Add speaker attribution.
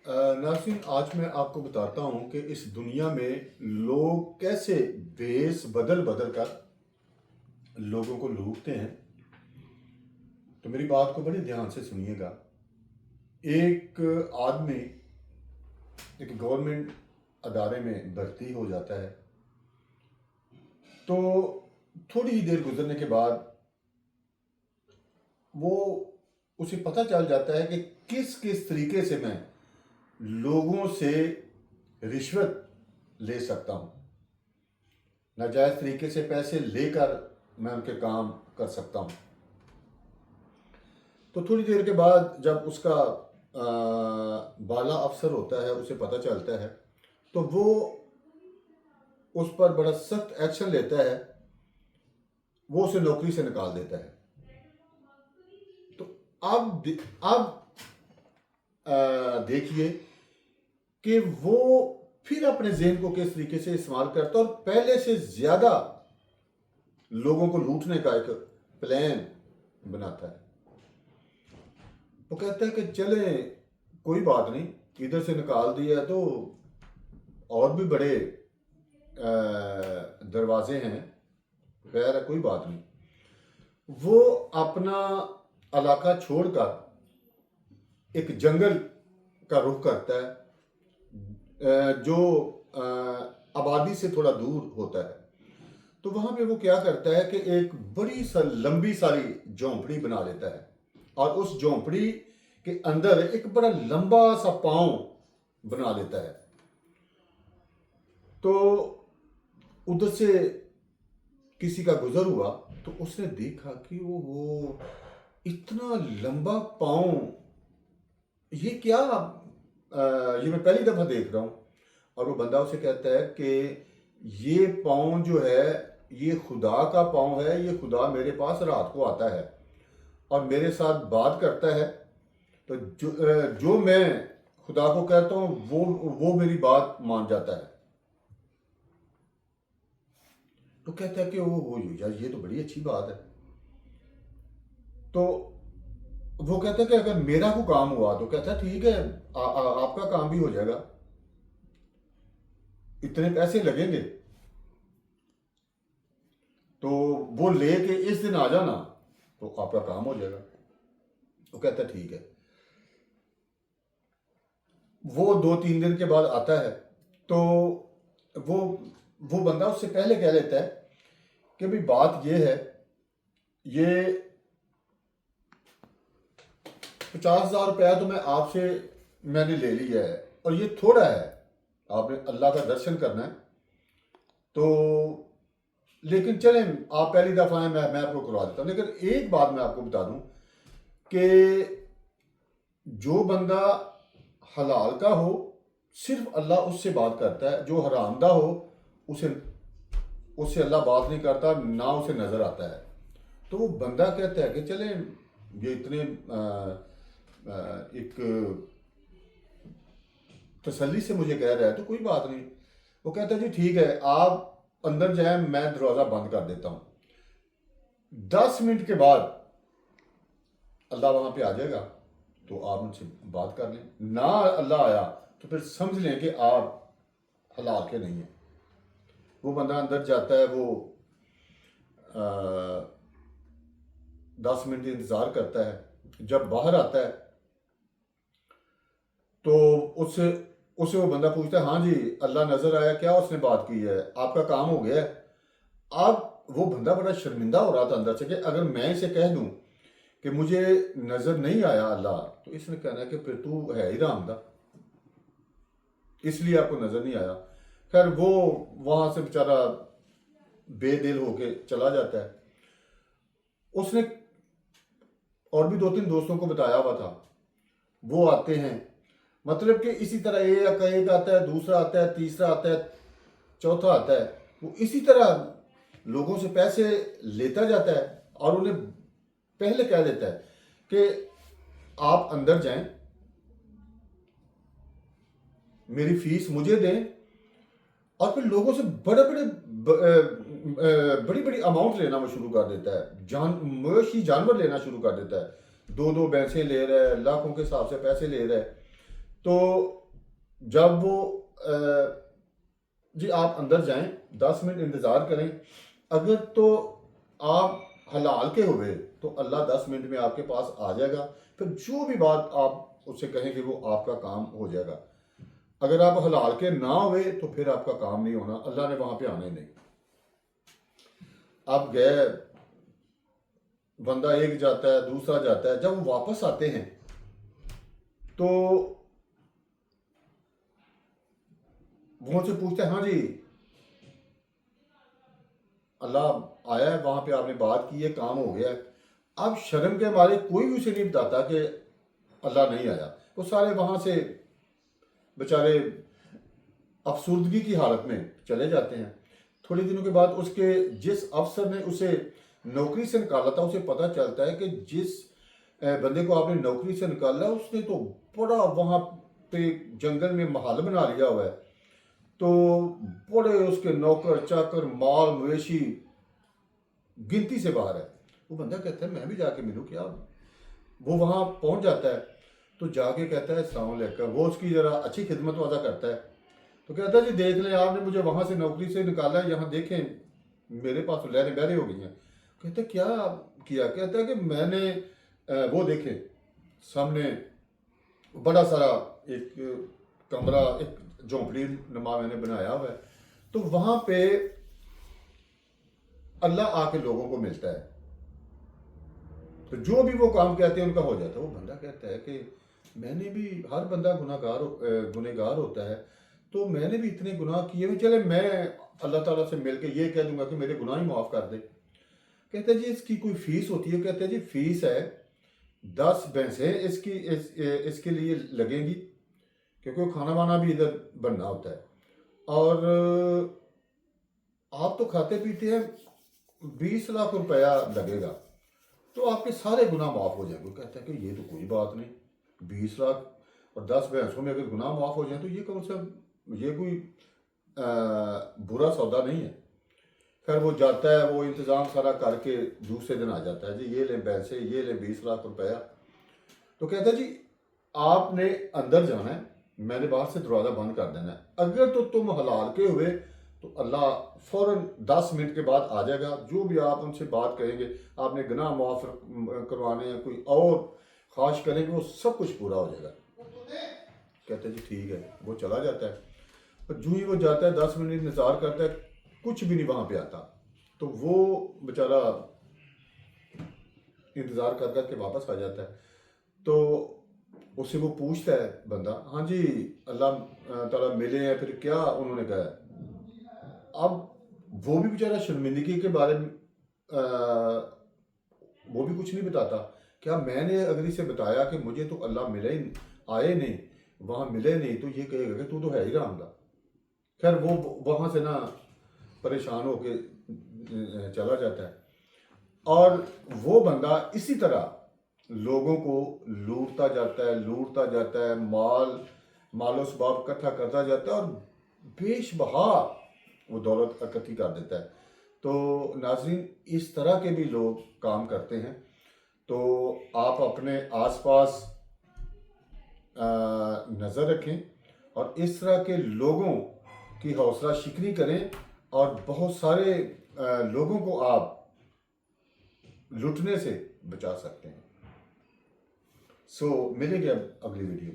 Speaker 1: नाज़रीन, आज मैं आपको बताता हूँ कि इस दुनिया में लोग कैसे भेस बदल बदल कर लोगों को लूटते हैं। तो मेरी बात को बड़े ध्यान से सुनिएगा। एक आदमी एक गवर्नमेंट अदारे में भर्ती हो जाता है, तो थोड़ी ही देर गुजरने के बाद वो उसे पता चल जाता है कि किस किस तरीके से मैं लोगों से रिश्वत ले सकता हूँ, नाजायज़ तरीके से पैसे लेकर मैं उनके काम कर सकता हूँ। तो थोड़ी देर के बाद जब उसका बाला अफसर होता है, उसे पता चलता है, तो वो उस पर बड़ा सख्त एक्शन लेता है। वो उसे नौकरी से निकाल देता है। तो अब देखिए कि वो फिर अपने ज़हन को किस तरीके से इस्तेमाल करता है और पहले से ज़्यादा लोगों को लूटने का एक प्लान बनाता है। वो कहता है कि चले कोई बात नहीं, इधर से निकाल दिया तो और भी बड़े दरवाजे हैं, खैर है, कोई बात नहीं। वो अपना इलाका छोड़कर एक जंगल का रुख करता है जो आबादी से थोड़ा दूर होता है। तो वहाँ पे वो क्या करता है कि एक बड़ी लंबी सारी झोंपड़ी बना लेता है और उस झोंपड़ी के अंदर एक बड़ा लंबा सा पांव बना लेता है। तो उधर से किसी का गुजर हुआ तो उसने देखा कि वो इतना लंबा पांव, ये क्या, ये मैं पहली दफ़ा देख रहा हूँ। और वो बंदा उसे कहता है कि ये पांव जो है ये खुदा का पांव है, ये खुदा मेरे पास रात को आता है और मेरे साथ बात करता है। तो जो मैं खुदा को कहता हूँ वो मेरी बात मान जाता है। तो कहता है कि वो यार ये तो बड़ी अच्छी बात है। तो वो कहता है कि अगर मेरा को काम हुआ तो कहता है ठीक है, आपका काम भी हो जाएगा, इतने पैसे लगेंगे तो वो लेके इस दिन आ जाना तो आपका काम हो जाएगा। वो कहता है ठीक है। वो 2-3 दिन के बाद आता है तो वो बंदा उससे पहले कह लेता है कि भाई बात ये है, ये 50,000 रुपया तो मैंने ले लिया है और ये थोड़ा है, आपने अल्लाह का दर्शन करना है तो, लेकिन चलें आप पहली दफ़ा हैं, मैं आपको करवा देता हूँ। लेकिन एक बात मैं आपको बता दूं कि जो बंदा हलाल का हो सिर्फ अल्लाह उससे बात करता है, जो हरामदा हो उससे अल्लाह बात नहीं करता, ना उसे नज़र आता है। तो वो बंदा कहता है कि चलें ये इतने एक तसल्ली से मुझे कह रहा है तो कोई बात नहीं। वो कहता है जी ठीक है, आप अंदर जाए, मैं दरवाज़ा बंद कर देता हूँ। 10 मिनट के बाद अल्लाह वहाँ पे आ जाएगा तो आप उनसे बात कर लें, ना अल्लाह आया तो फिर समझ लें कि आप हलाल के नहीं हैं। वो बंदा अंदर जाता है, वो 10 मिनट इंतज़ार करता है। जब बाहर आता है तो उससे वो बंदा पूछता है हाँ जी अल्लाह नज़र आया, क्या उसने बात की है, आपका काम हो गया है। अब वो बंदा बड़ा शर्मिंदा हो रहा था अंदर से कि अगर मैं इसे कह दूं कि मुझे नज़र नहीं आया अल्लाह, तो इसने कहना है कि फिर तू है ही रामदा, इसलिए आपको नज़र नहीं आया। खैर वो वहाँ से बेचारा बेदिल होके चला जाता है। उसने और भी 2-3 दोस्तों को बताया हुआ था, वो आते हैं, मतलब कि इसी तरह एक आता है, दूसरा आता है, तीसरा आता है, चौथा आता है। वो इसी तरह लोगों से पैसे लेता जाता है और उन्हें पहले कह देता है कि आप अंदर जाएं, मेरी फीस मुझे दें, और फिर लोगों से बड़ी बड़ी अमाउंट लेना वो शुरू कर देता है। मवेशी जानवर लेना शुरू कर देता है। 2-2 भैंसें ले रहा है, लाखों के हिसाब से पैसे ले रहा है। تو جب وہ جی آپ اندر جائیں، 10 منٹ انتظار کریں، اگر تو آپ حلال کے ہوئے تو اللہ 10 منٹ میں آپ کے پاس آ جائے گا، پھر جو بھی بات آپ اس سے کہیں گے وہ آپ کا کام ہو جائے گا۔ اگر آپ حلال کے نہ ہوئے تو پھر آپ کا کام نہیں ہونا، اللہ نے وہاں پہ آنا ہی نہیں۔ آپ گئے، بندہ ایک جاتا ہے، دوسرا جاتا ہے، جب وہ واپس آتے ہیں تو وہ سے پوچھتے ہیں ہاں جی اللہ آیا ہے، وہاں پہ آپ نے بات کی ہے، کام ہو گیا ہے۔ اب شرم کے مارے کوئی بھی اسے نہیں بتاتا کہ اللہ نہیں آیا، وہ سارے وہاں سے بیچارے افسردگی کی حالت میں چلے جاتے ہیں۔ تھوڑے دنوں کے بعد اس کے جس افسر نے اسے نوکری سے نکالا تھا اسے پتہ چلتا ہے کہ جس بندے کو آپ نے نوکری سے نکالا اس نے تو بڑا وہاں پہ جنگل میں محل بنا لیا ہوا ہے، تو بڑے اس کے نوکر چاکر مال مویشی گنتی سے باہر ہے۔ وہ بندہ کہتا ہے میں بھی جا کے ملوں کیا؟ وہ وہاں پہنچ جاتا ہے تو جا کے کہتا ہے السلام علیکم، وہ اس کی ذرا اچھی خدمت وعدہ کرتا ہے، تو کہتا ہے جی دیکھ لیں آپ نے مجھے وہاں سے نوکری سے نکالا ہے، یہاں دیکھیں میرے پاس تو لہریں بہریں ہو گئی ہیں۔ کہتا ہے کیا کیا؟ کہتا ہے کہ میں نے وہ دیکھیں سامنے بڑا سارا ایک کمرہ، ایک جھونپڑی نما میں نے بنایا ہوا ہے، تو وہاں پہ اللہ آ کے لوگوں کو ملتا ہے، تو جو بھی وہ کام کہتے ہیں ان کا ہو جاتا ہے۔ وہ بندہ کہتا ہے کہ میں نے بھی، ہر بندہ گنہگار ہوتا ہے، تو میں نے بھی اتنے گناہ کیے ہوئے، چلے میں اللہ تعالیٰ سے مل کے یہ کہہ دوں گا کہ میرے گناہ ہی معاف کر دے۔ کہتے ہیں جی اس کی کوئی فیس ہوتی ہے؟ کہتے ہیں جی فیس ہے 10 بھینسیں اس کے لیے لگیں گی، کیونکہ وہ کھانا وانا بھی ادھر بننا ہوتا ہے، اور آپ تو کھاتے پیتے ہیں، 20 لاکھ روپیہ لگے گا تو آپ کے سارے گناہ معاف ہو جائیں گے۔ کہتا ہے کہ یہ تو کوئی بات نہیں، 20 لاکھ اور 10 بھینسوں میں اگر گناہ معاف ہو جائیں تو یہ کم سے کم یہ کوئی برا سودا نہیں ہے۔ خیر وہ جاتا ہے، وہ انتظام سارا کر کے دوسرے دن آ جاتا ہے، جی یہ لیں بھینسیں، یہ لیں 20 لاکھ روپیہ۔ تو کہتا ہے جی آپ نے اندر جانا ہے، میں نے باہر سے دروازہ بند کر دینا ہے، اگر تو تم حلال کے ہوئے تو اللہ فوراً 10 منٹ کے بعد آ جائے گا، جو بھی آپ ان سے بات کہیں گے، آپ نے گناہ معاف کروانے ہیں، کوئی اور خواہش کریں گے، وہ سب کچھ پورا ہو جائے گا۔ کہتے ہیں جی ٹھیک ہے، وہ چلا جاتا ہے، اور جو ہی وہ جاتا ہے 10 منٹ انتظار کرتا ہے، کچھ بھی نہیں وہاں پہ آتا، تو وہ بیچارہ انتظار کر کر کے واپس آ جاتا ہے۔ تو اس سے وہ پوچھتا ہے بندہ ہاں جی اللہ تعالیٰ ملے ہیں، پھر کیا انہوں نے کہا ہے؟ اب وہ بھی بیچارہ شرمندگی کے بارے میں وہ بھی کچھ نہیں بتاتا، کیا میں نے اگر اسے بتایا کہ مجھے تو اللہ ملے ہی آئے نہیں، وہاں ملے نہیں، تو یہ کہے گا کہ تو ہے ہی رام دا۔ خیر وہ وہاں سے نا پریشان ہو کے چلا جاتا ہے، اور وہ بندہ اسی طرح لوگوں کو لوٹتا جاتا ہے، مال و اسباب اکٹھا کرتا جاتا ہے، اور بیش بہا وہ دولت اکٹھی کر دیتا ہے۔ تو ناظرین اس طرح کے بھی لوگ کام کرتے ہیں، تو آپ اپنے آس پاس نظر رکھیں اور اس طرح کے لوگوں کی حوصلہ شکنی کریں، اور بہت سارے لوگوں کو آپ لٹنے سے بچا سکتے ہیں۔ سو ملیں گے اب اگلی ویڈیو۔